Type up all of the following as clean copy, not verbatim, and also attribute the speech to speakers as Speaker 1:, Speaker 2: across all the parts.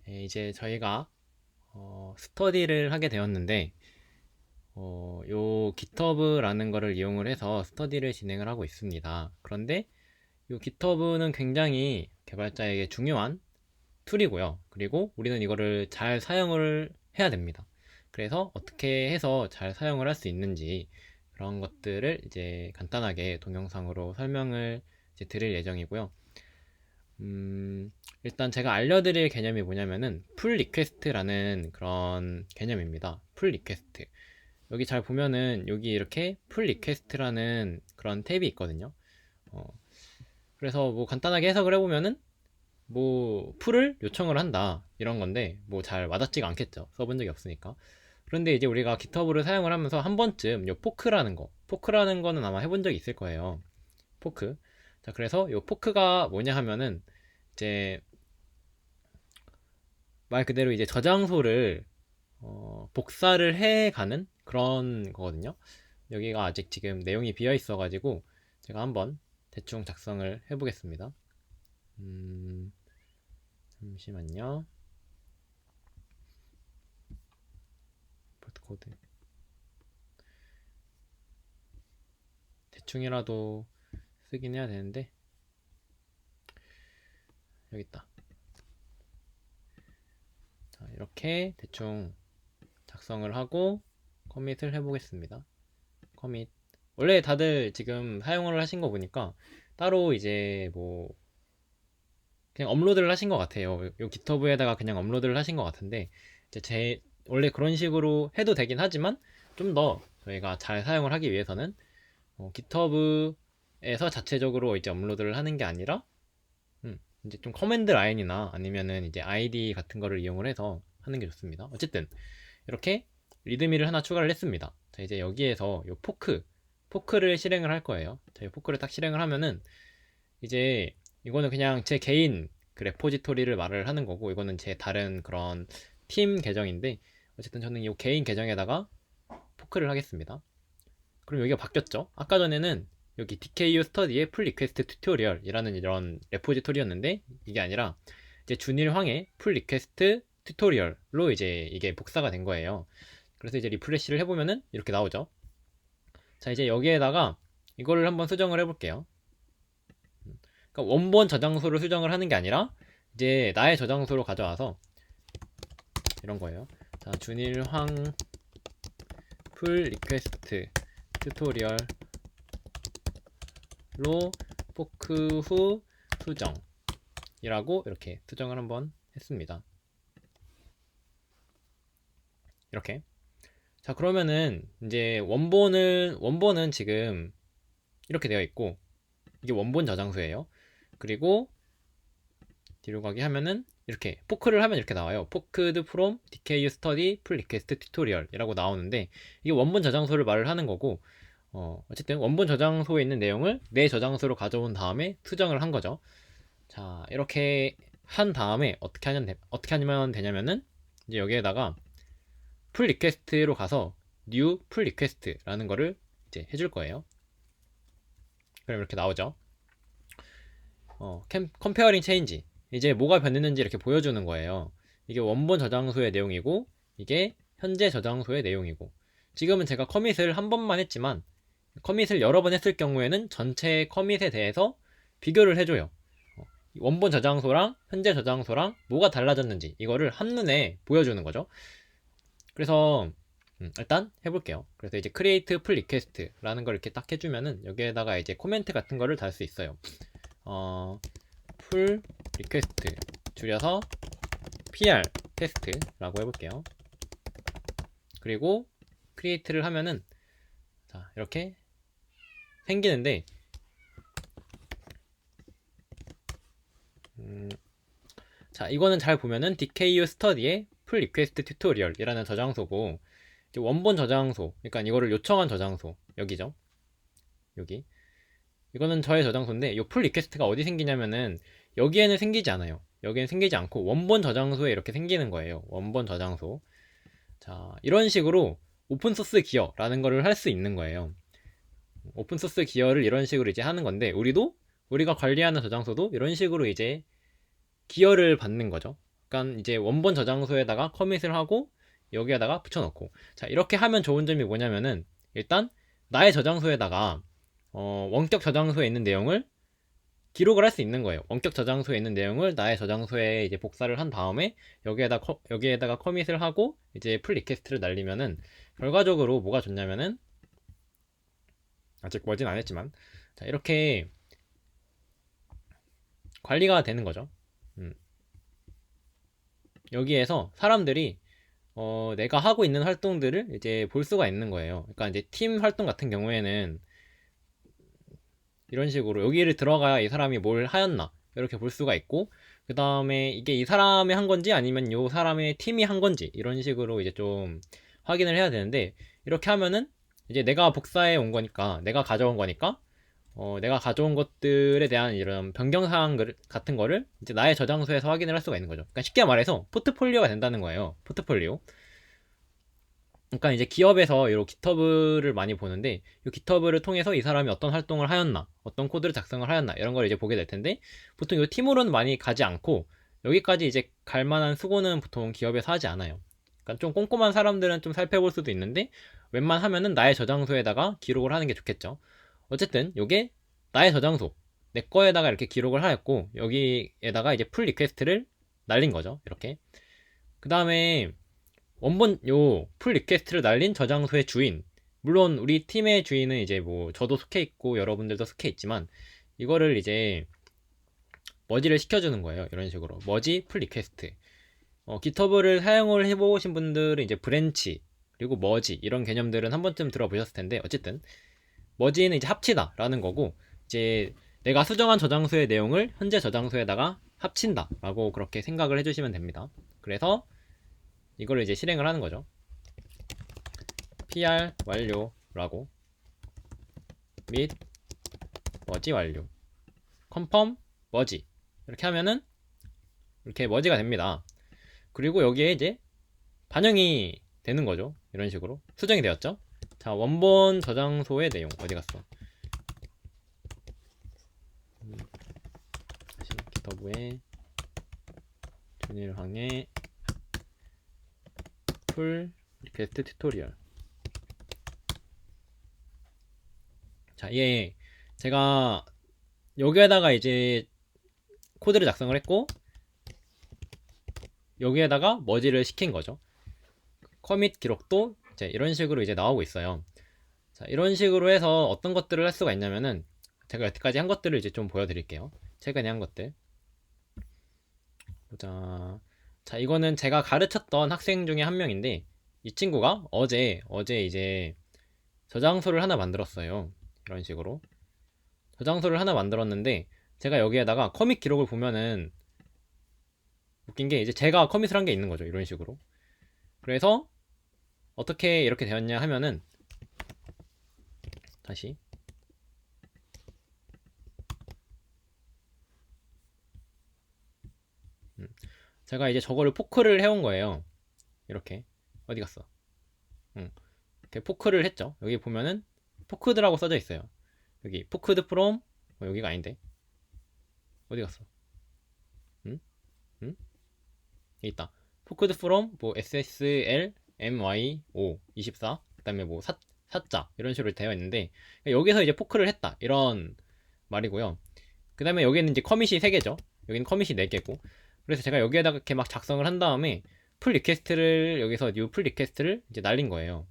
Speaker 1: 네, 이제 저희가 스터디를 하게 되었는데 요 GitHub라는 거를 이용을 해서 스터디를 진행을 하고 있습니다. 그런데 요 GitHub는 굉장히 개발자에게 중요한 툴이고요. 그리고 우리는 이거를 잘 사용을 해야 됩니다. 그래서 어떻게 해서 잘 사용을 할 수 있는지 그런 것들을 이제 간단하게 동영상으로 설명을 이제 드릴 예정이고요. 일단 제가 알려드릴 개념이 뭐냐면은 풀 리퀘스트라는 그런 개념입니다. 풀 리퀘스트. 여기 잘 보면은 여기 이렇게 풀 리퀘스트라는 그런 탭이 있거든요. 어, 그래서 뭐 간단하게 해석을 해보면은 뭐 풀을 요청을 한다 이런 건데 뭐 잘 와닿지가 않겠죠. 써본 적이 없으니까. 그런데 이제 우리가 GitHub를 사용을 하면서 한 번쯤 요 포크라는 거는 아마 해본 적이 있을 거예요. 포크. 자, 그래서 요 포크가 뭐냐 하면은 이제 말 그대로 이제 저장소를 복사를 해가는 그런 거거든요. 여기가 아직 지금 내용이 비어 있어가지고 제가 한번 대충 작성을 해보겠습니다. 음, 잠시만요. 포트 코드 대충이라도 쓰긴 해야 되는데 여기 있다. 자, 이렇게 대충 작성을 하고 커밋을 해보겠습니다. 커밋. 원래 다들 지금 사용을 하신 거 보니까 따로 이제 뭐 그냥 업로드를 하신 것 같아요. 요 깃허브에다가 그냥 업로드를 하신 것 같은데 이제 제 원래 그런 식으로 해도 되긴 하지만 좀 더 저희가 잘 사용을 하기 위해서는 깃허브에서 자체적으로 이제 업로드를 하는 게 아니라 이제 좀 커맨드 라인이나 아니면은 이제 아이디 같은 거를 이용을 해서 하는 게 좋습니다. 어쨌든 이렇게 리드미를 하나 추가를 했습니다. 자, 이제 여기에서 요 포크를 실행을 할 거예요. 자, 이 포크를 딱 실행을 하면은 이제 이거는 그냥 제 개인 그 레포지토리를 말을 하는 거고 이거는 제 다른 그런 팀 계정인데 어쨌든 저는 이 개인 계정에다가 포크를 하겠습니다. 그럼 여기가 바뀌었죠. 아까 전에는 여기 DKU 스터디의 풀 리퀘스트 튜토리얼이라는 이런 레포지토리였는데 이게 아니라 이제 준일황의 풀 리퀘스트 튜토리얼로 이제 이게 복사가 된 거예요. 그래서 이제 리프레시를 해보면은 이렇게 나오죠. 자, 이제 여기에다가 이거를 한번 수정을 해볼게요. 그러니까 원본 저장소를 수정을 하는 게 아니라 이제 나의 저장소로 가져와서 이런 거예요. 자, 준일황 풀 리퀘스트 튜토리얼로 포크 후 수정이라고 이렇게 수정을 한번 했습니다. 이렇게. 자, 그러면은 이제 원본은 지금 이렇게 되어 있고 이게 원본 저장소예요. 그리고 뒤로 가기 하면은 이렇게 포크를 하면 이렇게 나와요. 포크드 from DKU study pull request tutorial 이라고 나오는데 이게 원본 저장소를 말을 하는 거고 어쨌든 원본 저장소에 있는 내용을 내 저장소로 가져온 다음에 수정을 한 거죠. 자, 이렇게 한 다음에 어떻게 하면 되냐면은 이제 여기에다가 풀 리퀘스트로 가서 new 풀 리퀘스트라는 거를 이제 해줄 거예요. 그럼 이렇게 나오죠. 컴페어링 체인지 이제 뭐가 변했는지 이렇게 보여주는 거예요. 이게 원본 저장소의 내용이고 이게 현재 저장소의 내용이고 지금은 제가 커밋을 한 번만 했지만 커밋을 여러 번 했을 경우에는 전체 커밋에 대해서 비교를 해줘요. 원본 저장소랑 현재 저장소랑 뭐가 달라졌는지 이거를 한눈에 보여주는 거죠. 그래서 일단 해볼게요. 그래서 이제 create pull request라는 걸 이렇게 딱 해주면은 여기에다가 이제 코멘트 같은 거를 달 수 있어요. 풀 리퀘스트 줄여서 PR 테스트라고 해볼게요. 그리고 크리에이트를 하면은 자, 이렇게 생기는데 자, 이거는 잘 보면은 DKU 스터디의 풀 리퀘스트 튜토리얼이라는 저장소고 원본 저장소, 그러니까 이거를 요청한 저장소 여기죠. 여기 이거는 저의 저장소인데 이 풀 리퀘스트가 어디 생기냐면은 여기에는 생기지 않아요. 여기에는 생기지 않고 원본 저장소에 이렇게 생기는 거예요. 원본 저장소. 자, 이런 식으로 오픈소스 기어라는 거를 할 수 있는 거예요. 오픈소스 기어를 이런 식으로 이제 하는 건데 우리가 관리하는 저장소도 이런 식으로 이제 기여를 받는 거죠. 그러니까 이제 원본 저장소에다가 커밋을 하고 여기에다가 붙여넣고. 자, 이렇게 하면 좋은 점이 뭐냐면은 일단 나의 저장소에다가 원격 저장소에 있는 내용을 기록을 할 수 있는 거예요. 원격 저장소에 있는 내용을 나의 저장소에 이제 복사를 한 다음에 여기에다가 커밋을 하고 이제 풀 리퀘스트를 날리면은 결과적으로 뭐가 좋냐면은 아직 머진 안 했지만 자, 이렇게 관리가 되는 거죠. 여기에서 사람들이 내가 하고 있는 활동들을 이제 볼 수가 있는 거예요. 그러니까 이제 팀 활동 같은 경우에는 이런 식으로 여기를 들어가야 이 사람이 뭘 하였나 이렇게 볼 수가 있고, 그 다음에 이게 이 사람이 한 건지 아니면 이 사람의 팀이 한 건지 이런 식으로 이제 좀 확인을 해야 되는데, 이렇게 하면은 이제 내가 복사해 온 거니까, 내가 가져온 거니까 내가 가져온 것들에 대한 이런 변경사항 같은 거를 이제 나의 저장소에서 확인을 할 수가 있는 거죠. 그러니까 쉽게 말해서 포트폴리오가 된다는 거예요. 포트폴리오. 그러니까 이제 기업에서 이런 깃허브를 많이 보는데, 이 깃허브를 통해서 이 사람이 어떤 활동을 하였나, 어떤 코드를 작성을 하였나 이런 걸 이제 보게 될 텐데, 보통 이 팀으로는 많이 가지 않고 여기까지 이제 갈 만한 수고는 보통 기업에서 하지 않아요. 그러니까 좀 꼼꼼한 사람들은 좀 살펴볼 수도 있는데, 웬만하면은 나의 저장소에다가 기록을 하는 게 좋겠죠. 어쨌든 요게 나의 저장소, 내 거에다가 이렇게 기록을 하였고, 여기에다가 이제 풀 리퀘스트를 날린 거죠. 이렇게. 그 다음에 원본 요 풀 리퀘스트를 날린 저장소의 주인, 물론 우리 팀의 주인은 이제 뭐 저도 속해 있고 여러분들도 속해 있지만, 이거를 이제 머지를 시켜주는 거예요. 이런 식으로 머지 풀 리퀘스트. 깃허브를 사용을 해보신 분들은 이제 브랜치 그리고 머지 이런 개념들은 한 번쯤 들어보셨을 텐데, 어쨌든 머지는 이제 합치다 라는 거고, 이제 내가 수정한 저장소의 내용을 현재 저장소에다가 합친다 라고 그렇게 생각을 해주시면 됩니다. 그래서 이걸 이제 실행을 하는 거죠. pr 완료라고 및 머지 완료 confirm 머지 이렇게 하면은 이렇게 머지가 됩니다. 그리고 여기에 이제 반영이 되는 거죠. 이런 식으로 수정이 되었죠. 자, 원본 저장소의 내용 어디 갔어? 다시 깃허브에 준일황의 풀 리퀘스트 튜토리얼. 자, 이게 제가 여기에다가 이제 코드를 작성을 했고 여기에다가 머지를 시킨 거죠. 커밋 기록도 이제 이런 식으로 이제 나오고 있어요. 자, 이런 식으로 해서 어떤 것들을 할 수가 있냐면은, 제가 여태까지 한 것들을 이제 좀 보여드릴게요. 최근에 한 것들 보자. 자, 이거는 제가 가르쳤던 학생 중에 한 명인데, 이 친구가 어제 이제 저장소를 하나 만들었어요. 이런 식으로 저장소를 하나 만들었는데, 제가 여기에다가 커밋 기록을 보면은 웃긴 게 이제 제가 커밋을 한 게 있는 거죠. 이런 식으로. 그래서 어떻게 이렇게 되었냐 하면은, 다시 제가 이제 저거를 포크를 해온 거예요. 이렇게. 어디 갔어? 이렇게 포크를 했죠. 여기 보면은 포크드라고 써져 있어요. 여기 포크드 프롬 여기가 아닌데 어디 갔어? 응? 응? 여기 있다. 포크드 프롬 뭐 SSL MYO 24 그다음에 뭐 사자 이런 식으로 되어 있는데, 여기서 이제 포크를 했다 이런 말이고요. 그다음에 여기는 이제 커밋이 3개죠. 여기는 커밋이 4개고. 그래서 제가 여기에다가 이렇게 막 작성을 한 다음에 풀 리퀘스트를 여기서 뉴 풀 리퀘스트를 이제 날린 거예요.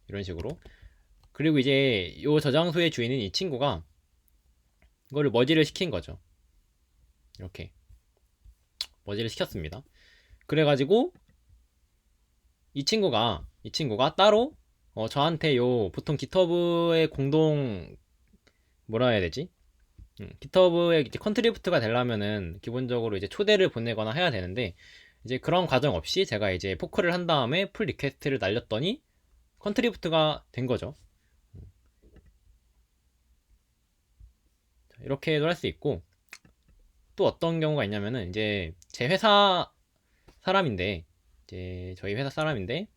Speaker 1: 이런 식으로. 그리고 이제 요 저장소의 주인인 이 친구가 이거를 머지를 시킨 거죠. 이렇게 머지를 시켰습니다. 그래가지고 이 친구가 따로 저한테 요 보통 깃허브의 공동 뭐라 해야 되지? 깃허브에 이제 컨트리뷰트가 되려면은 기본적으로 이제 초대를 보내거나 해야 되는데, 이제 그런 과정 없이 제가 이제 포크를 한 다음에 풀 리퀘스트를 날렸더니 컨트리뷰트가 된 거죠. 이렇게도 할 수 있고, 또 어떤 경우가 있냐면은 이제 제 회사 사람인데, 이제 저희 회사 사람인데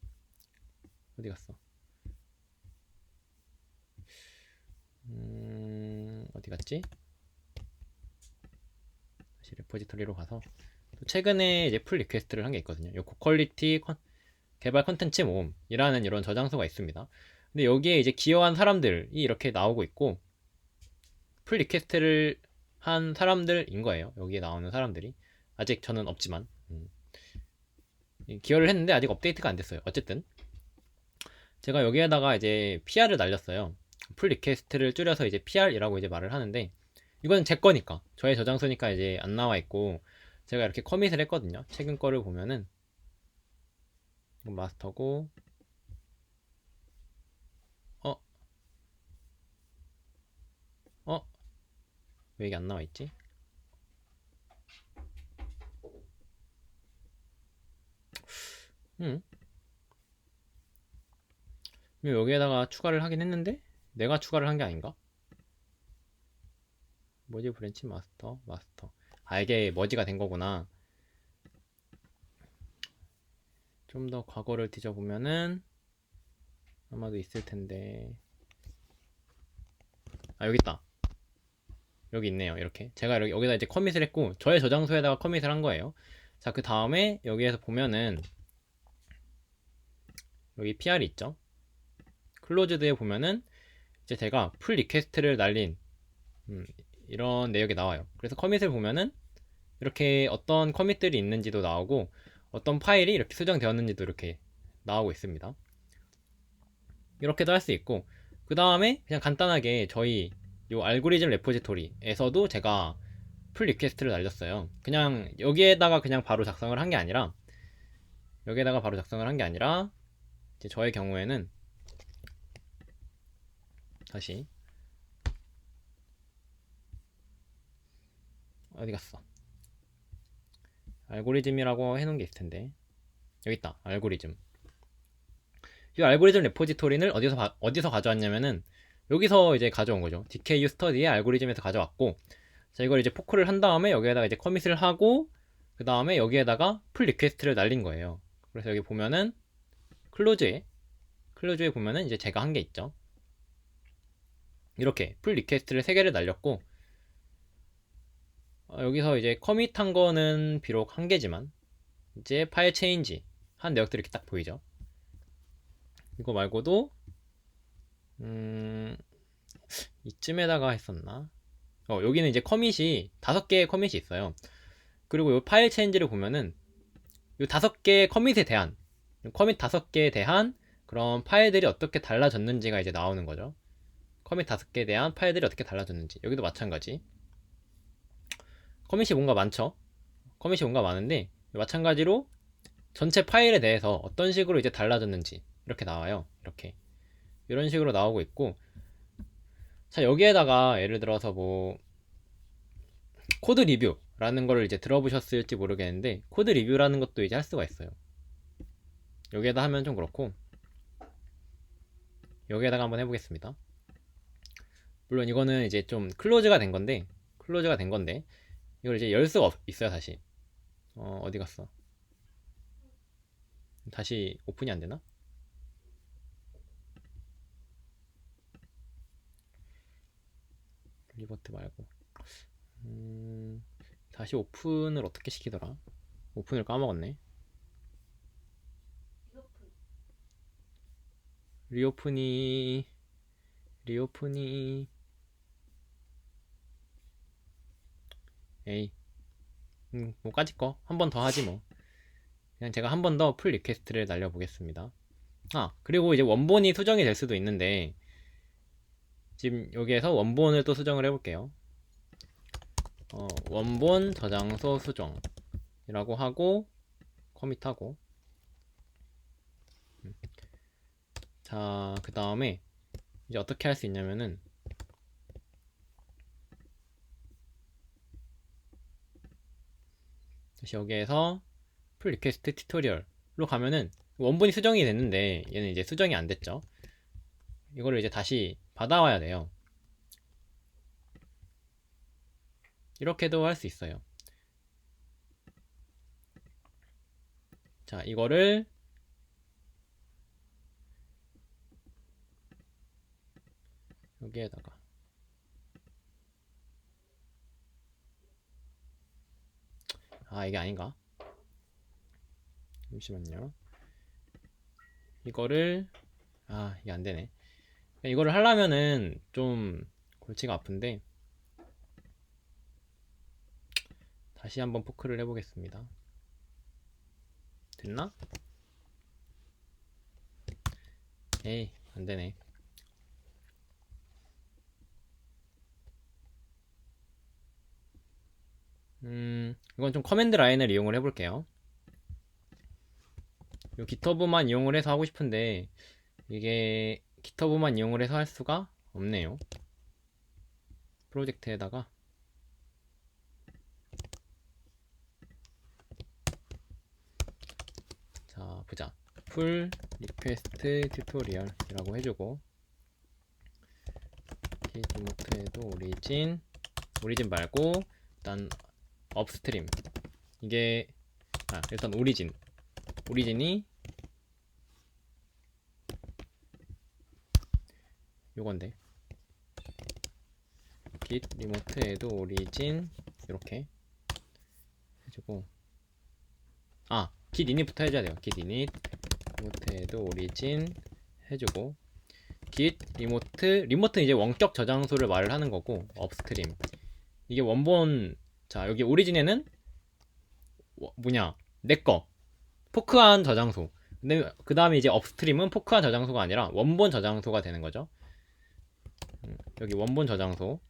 Speaker 1: 어디 갔어? 어디 갔지? 다시 레포지토리로 가서 최근에 이제 풀 리퀘스트를 한 게 있거든요. 요 고퀄리티 개발 컨텐츠 모음이라는 이런 저장소가 있습니다. 근데 여기에 이제 기여한 사람들이 이렇게 나오고 있고, 풀 리퀘스트를 한 사람들인 거예요. 여기에 나오는 사람들이. 아직 저는 없지만 기여를 했는데 아직 업데이트가 안 됐어요. 어쨌든 제가 여기에다가 이제 PR을 날렸어요. 풀 리퀘스트를 줄여서 이제 PR이라고 이제 말을 하는데, 이건 제 거니까, 저의 저장소니까 이제 안 나와 있고, 제가 이렇게 커밋을 했거든요. 최근 거를 보면은 이건 마스터고, 어? 어? 왜 이게 안 나와 있지? 음? 여기에다가 추가를 하긴 했는데 내가 추가를 한 게 아닌가? 머지 브랜치 마스터. 아, 이게 머지가 된 거구나. 좀 더 과거를 뒤져보면은 아마도 있을 텐데. 아, 여기 있다. 여기 있네요. 이렇게 제가 여기다 이제 커밋을 했고, 저의 저장소에다가 커밋을 한 거예요. 자, 그 다음에 여기에서 보면은 여기 PR이 있죠. 클로즈드에 보면은 이제 제가 풀 리퀘스트를 날린 이런 내역이 나와요. 그래서 커밋을 보면은 이렇게 어떤 커밋들이 있는지도 나오고, 어떤 파일이 이렇게 수정되었는지도 이렇게 나오고 있습니다. 이렇게도 할 수 있고, 그 다음에 그냥 간단하게 저희 요 알고리즘 레포지토리에서도 제가 풀 리퀘스트를 날렸어요. 그냥 여기에다가 그냥 바로 작성을 한 게 아니라, 이제 저의 경우에는 다시 어디 갔어? 알고리즘이라고 해놓은 게 있을 텐데, 여기 있다. 알고리즘. 이 알고리즘 레포지토리를 어디서 가져왔냐면은 여기서 이제 가져온 거죠. DKU 스터디의 알고리즘에서 가져왔고, 자, 이걸 이제 포크를 한 다음에 여기에다가 이제 커밋을 하고, 그 다음에 여기에다가 풀 리퀘스트를 날린 거예요. 그래서 여기 보면은 클로즈에 보면은 이제 제가 한 게 있죠. 이렇게 풀 리퀘스트를 3개를 날렸고, 여기서 이제 커밋한 거는 비록 한 개지만 이제 파일 체인지 한 내역들이 이렇게 딱 보이죠. 이거 말고도 이쯤에다가 했었나? 여기는 이제 커밋이 5개의 커밋이 있어요. 그리고 이 파일 체인지를 보면은 이 5개의 커밋에 대한, 커밋 5개에 대한 그런 파일들이 어떻게 달라졌는지가 이제 나오는 거죠. 커밋 5개에 대한 파일들이 어떻게 달라졌는지. 여기도 마찬가지. 커밋이 뭔가 많죠? 커밋이 뭔가 많은데, 마찬가지로 전체 파일에 대해서 어떤 식으로 이제 달라졌는지 이렇게 나와요. 이렇게 이런 식으로 나오고 있고, 자, 여기에다가 예를 들어서 뭐 코드 리뷰라는 거를 이제 들어보셨을지 모르겠는데, 코드 리뷰라는 것도 이제 할 수가 있어요. 여기에다 하면 좀 그렇고, 여기에다가 한번 해보겠습니다. 물론 이거는 이제 좀 클로즈가 된 건데, 이걸 이제 열 수가 있어요. 다시 어디 갔어? 다시 오픈이 안 되나? 리버트 말고 다시 오픈을 어떻게 시키더라? 오픈을 까먹었네. 리오픈이 에이, 뭐 까짓 거 한 번 더 하지 뭐. 그냥 제가 한 번 더 풀 리퀘스트를 날려보겠습니다. 아, 그리고 이제 원본이 수정이 될 수도 있는데, 지금 여기에서 원본을 또 수정을 해볼게요. 원본 저장소 수정이라고 하고 커밋하고, 자, 그 다음에 이제 어떻게 할 수 있냐면은, 다시 여기에서 풀 리퀘스트 튜토리얼로 가면은 원본이 수정이 됐는데 얘는 이제 수정이 안 됐죠. 이거를 이제 다시 받아와야 돼요. 이렇게도 할 수 있어요. 자, 이거를 여기에다가 아, 이게 아닌가? 잠시만요. 이거를, 이게 안 되네. 이거를 하려면은 좀 골치가 아픈데, 다시 한번 포크를 해보겠습니다. 됐나? 에이, 안 되네. 이건 좀 커맨드 라인을 이용을 해볼게요. 요 깃허브만 이용을 해서 하고 싶은데, 이게 깃허브만 이용을 해서 할 수가 없네요. 프로젝트에다가 자 보자. 풀 리퀘스트 튜토리얼이라고 해주고, 리모트에도 오리진 말고 일단 업스트림, 이게 일단 오리진이 요건데, git 리모트에도 오리진 이렇게 해주고, git init부터 해줘야 돼요. git init 리모트에도 오리진 해주고, git 리모트는 이제 원격 저장소를 말을 하는 거고, 업스트림 이게 원본. 자, 여기 오리진에는 내거 포크한 저장소. 근데 그 다음에 이제 업스트림은 포크한 저장소가 아니라 원본 저장소가 되는 거죠. 여기 원본 저장소.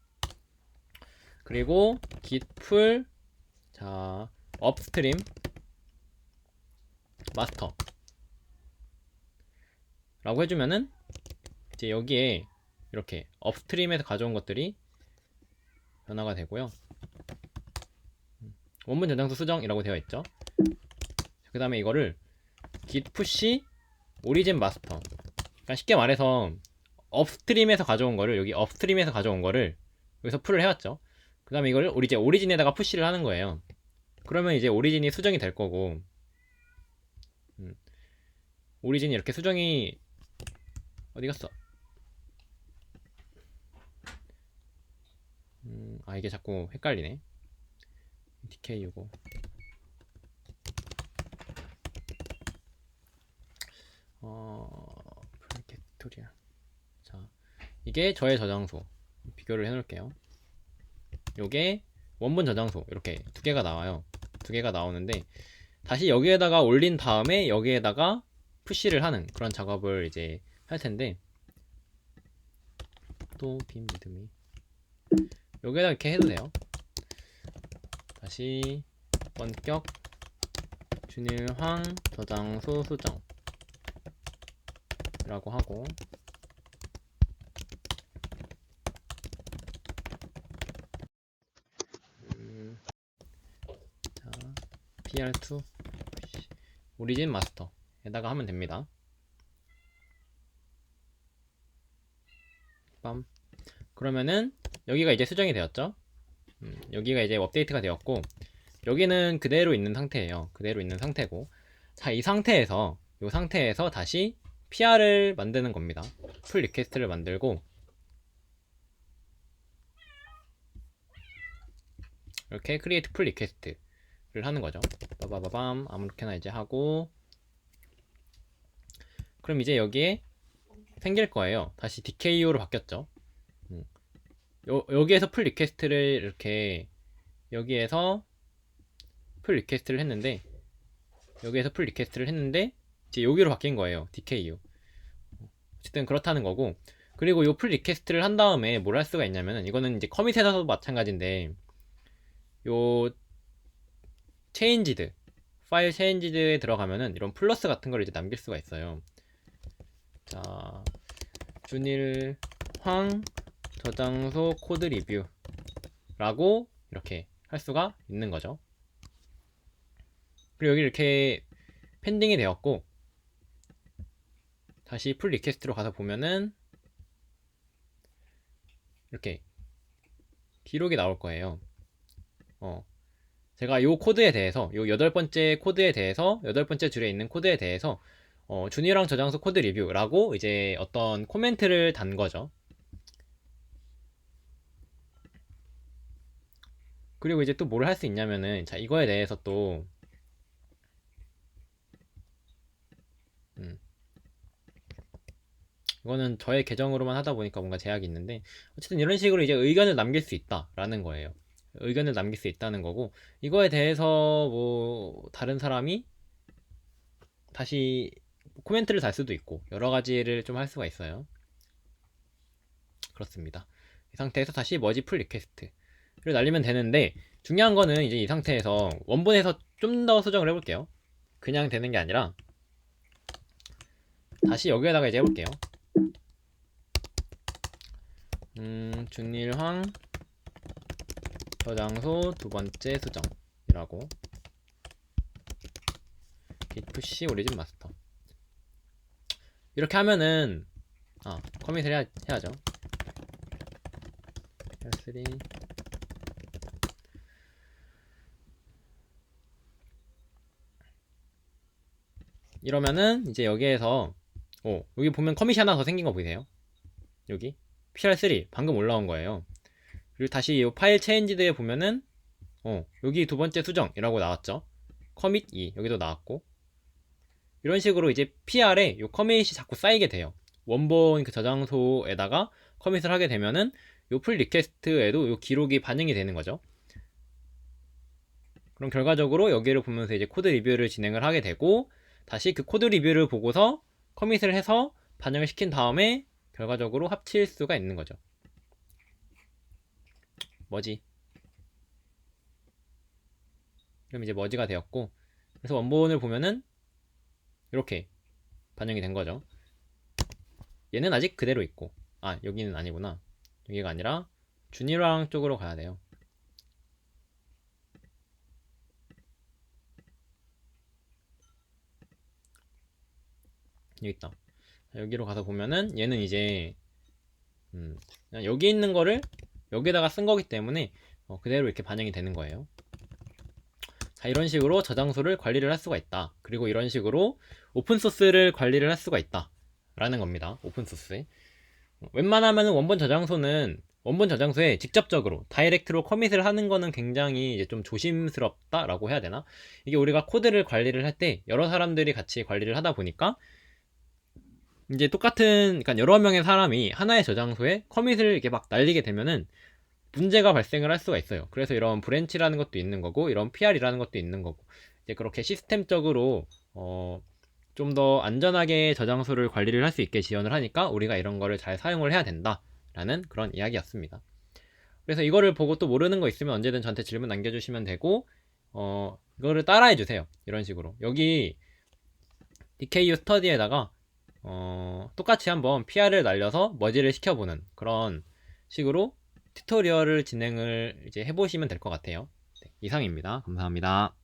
Speaker 1: 그리고 git 풀 업스트림 마스터 라고 해주면은 이제 여기에 이렇게 업스트림에서 가져온 것들이 변화가 되고요. 원본 저장소 수정이라고 되어 있죠. 그 다음에 이거를 git push origin master, 그러니까 쉽게 말해서 업스트림에서 가져온 거를, 여기 업스트림에서 가져온 거를 여기서 풀을 해왔죠. 그 다음에 이걸 오리진에다가 푸시를 하는 거예요. 그러면 이제 오리진이 수정이 될 거고, 오리진이 이렇게 수정이 어디 갔어? 이게 자꾸 헷갈리네. DK이고 프리케토리아. 자, 이게 저의 저장소. 비교를 해놓을게요. 요게 원본 저장소. 이렇게 두 개가 나와요. 두 개가 나오는데, 다시 여기에다가 올린 다음에 여기에다가 푸시를 하는 그런 작업을 이제 할 텐데, 또 빔 리드미 여기에다 이렇게 해도 돼요. 다시 원격 준일황 저장소 수정 라고 하고, 자, pr2 오리진 마스터에다가 하면 됩니다. 빰. 그러면은 여기가 이제 수정이 되었죠. 여기가 이제 업데이트가 되었고, 여기는 그대로 있는 상태예요. 그대로 있는 상태고, 자, 이 상태에서 다시 PR을 만드는 겁니다. 풀 리퀘스트를 만들고, 이렇게 create 풀 리퀘스트를 하는 거죠. 빠바바밤 아무렇게나 이제 하고, 그럼 이제 여기에 생길 거예요. 다시 DKO로 바뀌었죠. 여기에서 풀 리퀘스트를 이렇게, 여기에서 풀 리퀘스트를 했는데, 이제 여기로 바뀐 거예요. DKU. 어쨌든 그렇다는 거고, 그리고 요 풀 리퀘스트를 한 다음에 뭘 할 수가 있냐면은, 이거는 이제 커밋에서도 마찬가지인데, 요 체인지드 파일 체인지드에 들어가면은 이런 플러스 같은 걸 이제 남길 수가 있어요. 자, 준일황 저장소 코드 리뷰 라고 이렇게 할 수가 있는 거죠. 그리고 여기 이렇게 펜딩이 되었고, 다시 풀 리퀘스트로 가서 보면은 이렇게 기록이 나올 거예요. 제가 요 코드에 대해서, 요 여덟 번째 줄에 있는 코드에 대해서 준이랑 저장소 코드 리뷰라고 이제 어떤 코멘트를 단 거죠. 그리고 이제 또 뭘 할 수 있냐면은, 자, 이거에 대해서 또, 음, 이거는 저의 계정으로만 하다 보니까 뭔가 제약이 있는데, 어쨌든 이런 식으로 이제 의견을 남길 수 있다라는 거예요. 의견을 남길 수 있다는 거고, 이거에 대해서 뭐, 다른 사람이 다시 코멘트를 달 수도 있고, 여러 가지를 좀 할 수가 있어요. 그렇습니다. 이 상태에서 다시 머지 풀 리퀘스트를 날리면 되는데, 중요한 거는 이제 이 상태에서 원본에서 좀 더 수정을 해볼게요. 그냥 되는 게 아니라 다시 여기에다가 이제 해볼게요. 준일황 저장소 두 번째 수정이라고 git push origin master 이렇게 하면은 커밋을 해야죠. L3 이러면은 이제 여기에서 여기 보면 커밋이 하나 더 생긴 거 보이세요? 여기 PR3 방금 올라온 거예요. 그리고 다시 이 파일 체인지드에 보면은 여기 두 번째 수정이라고 나왔죠. 커밋 2 여기도 나왔고, 이런 식으로 이제 PR에 이 커밋이 자꾸 쌓이게 돼요. 원본 그 저장소에다가 커밋을 하게 되면은 이 풀 리퀘스트에도 이 기록이 반영이 되는 거죠. 그럼 결과적으로 여기를 보면서 이제 코드 리뷰를 진행을 하게 되고, 다시 그 코드 리뷰를 보고서 커밋을 해서 반영을 시킨 다음에 결과적으로 합칠 수가 있는 거죠. 머지. 그럼 이제 머지가 되었고, 그래서 원본을 보면은 이렇게 반영이 된 거죠. 얘는 아직 그대로 있고, 여기는 아니구나. 여기가 아니라 준일왕 쪽으로 가야 돼요. 여기 있다. 여기로 가서 보면은 얘는 이제 그냥 여기 있는 거를 여기다가 쓴 거기 때문에 그대로 이렇게 반영이 되는 거예요. 자, 이런 식으로 저장소를 관리를 할 수가 있다. 그리고 이런 식으로 오픈소스를 관리를 할 수가 있다 라는 겁니다. 오픈소스에 웬만하면 원본 저장소에 직접적으로 다이렉트로 커밋을 하는 거는 굉장히 이제 좀 조심스럽다라고 해야 되나? 이게 우리가 코드를 관리를 할 때 여러 사람들이 같이 관리를 하다 보니까 이제 그러니까 여러 명의 사람이 하나의 저장소에 커밋을 이렇게 막 날리게 되면은 문제가 발생을 할 수가 있어요. 그래서 이런 브랜치라는 것도 있는 거고, 이런 PR이라는 것도 있는 거고, 이제 그렇게 시스템적으로 좀 더 안전하게 저장소를 관리를 할 수 있게 지원을 하니까 우리가 이런 거를 잘 사용을 해야 된다라는 그런 이야기였습니다. 그래서 이거를 보고 또 모르는 거 있으면 언제든 저한테 질문 남겨주시면 되고, 이거를 따라해 주세요. 이런 식으로 여기 DKU 스터디에다가 똑같이 한번 PR을 날려서 머지를 시켜보는 그런 식으로 튜토리얼을 진행을 이제 해보시면 될 것 같아요. 네, 이상입니다. 감사합니다.